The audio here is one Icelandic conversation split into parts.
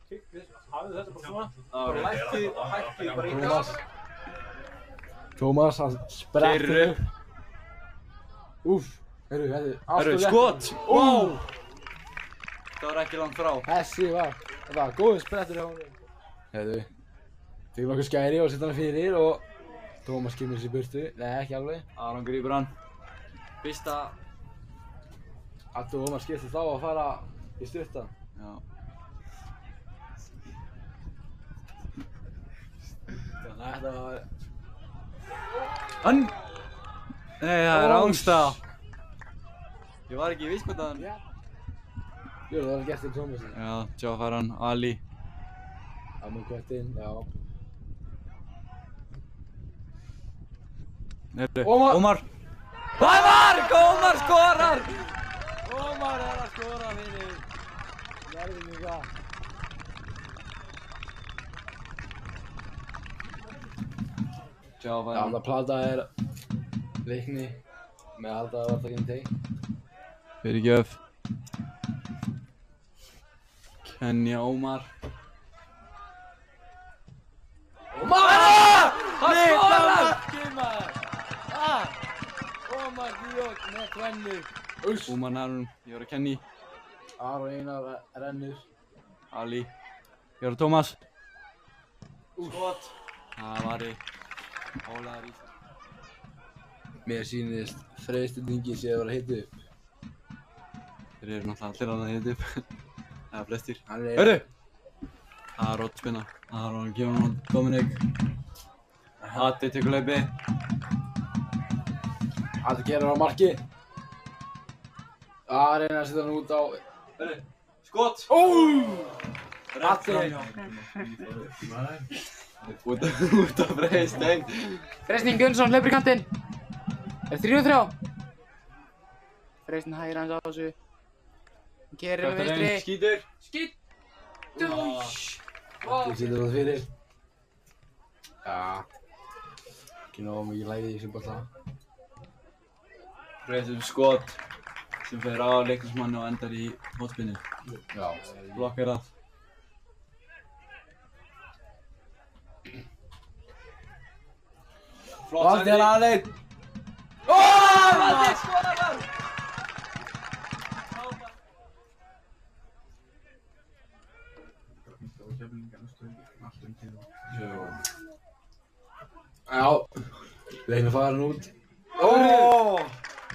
Hafið þetta bara svona. Hætti bara í Tómas. Tómas, hann sprettur upp. Úff, heyrðu, þetta er allt og létt. Skot! Wow! Það var ekki langt frá. Þessi var góður sprettur hjá honum. Heyrðu, tekum okkur skæri og setja hann fyrir og Tómas kemur sér í burtu. Nei, ekki alveg. Aron grípur hann. Fyrsta. Að Tómas skiptist á að fara í stutta. Já. Þannig að þetta var... Hann! Nei, það er rángstæða. Ég var ekki í vísbætaðan. Jú, það var gert til Tómasi. Já, sjá fara hann, Ali. Það með kvættinn, já. Nerðu, Ómar! Ómar! Það er mark! Ómar skorar! Ómar er að skora fyrir Njarðvíkinga. Sjá Já, fara hann. það plata er Leikni með að halda að varta ekki teg. Fyrirgjöf. Kenja Ómar. Ómar! Hann skorar! Ómar Díok með tvennu. Uss! Ómar nærmum, ég var að Kenny. Aron Einar rennur. Ali. Ég var að Tómas. Skot! Það var í Ólaður í. Mér sýnist Freystuðningi sé að vera að hita upp. Þeir eru náttúrulega allir að hita upp. Eða flestir. Hann er... Hörru! Það er rótspinna. Aron gefur hann Dominik. Hatti tekur hlaupi. Hann gerir á marki. Það reyna að setja hann út á... Hörru! Skot! Hatti! Út af Freystein. Freysning Gunnarsson hlaupir í kantinn. Er 3-3. Freysning hægir hans á þessu. Hann kerir með vinstri. Skítur. Skít! Hatti setur það fyrir. Já. Ekki nógu mikið lægið í þessum bolta. Freystum skot sem fer á leiknismanni og endar í hótspinnu. Já. Blokkar það. Valdi er aðeins! Valdi skorar! Já. Leikni farin út.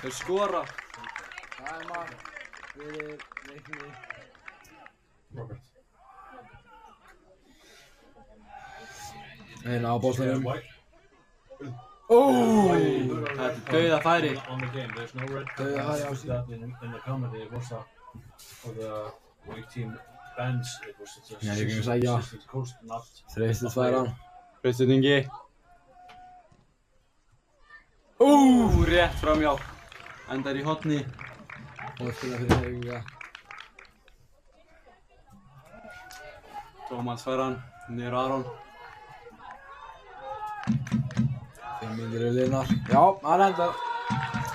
Þeir skora. Það er mark fyrir Leikni. Eina á boltanum. Þetta er dauða færi. Dauða færi á sig. Já, ég kan segja. Þreistið færan. Freystuðningi. Rétt framjá. Endar í hotni. Og spila fyrir Leikninga. Tómas fær hann. Niður Aron. 5 mínútur eru liðnar. Já, hann endar.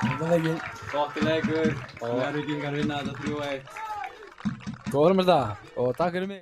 Endar leikinn. Flotti leikur. Njarðvíkingar vinna þetta 3-1. Góður með þetta og takk fyrir mig.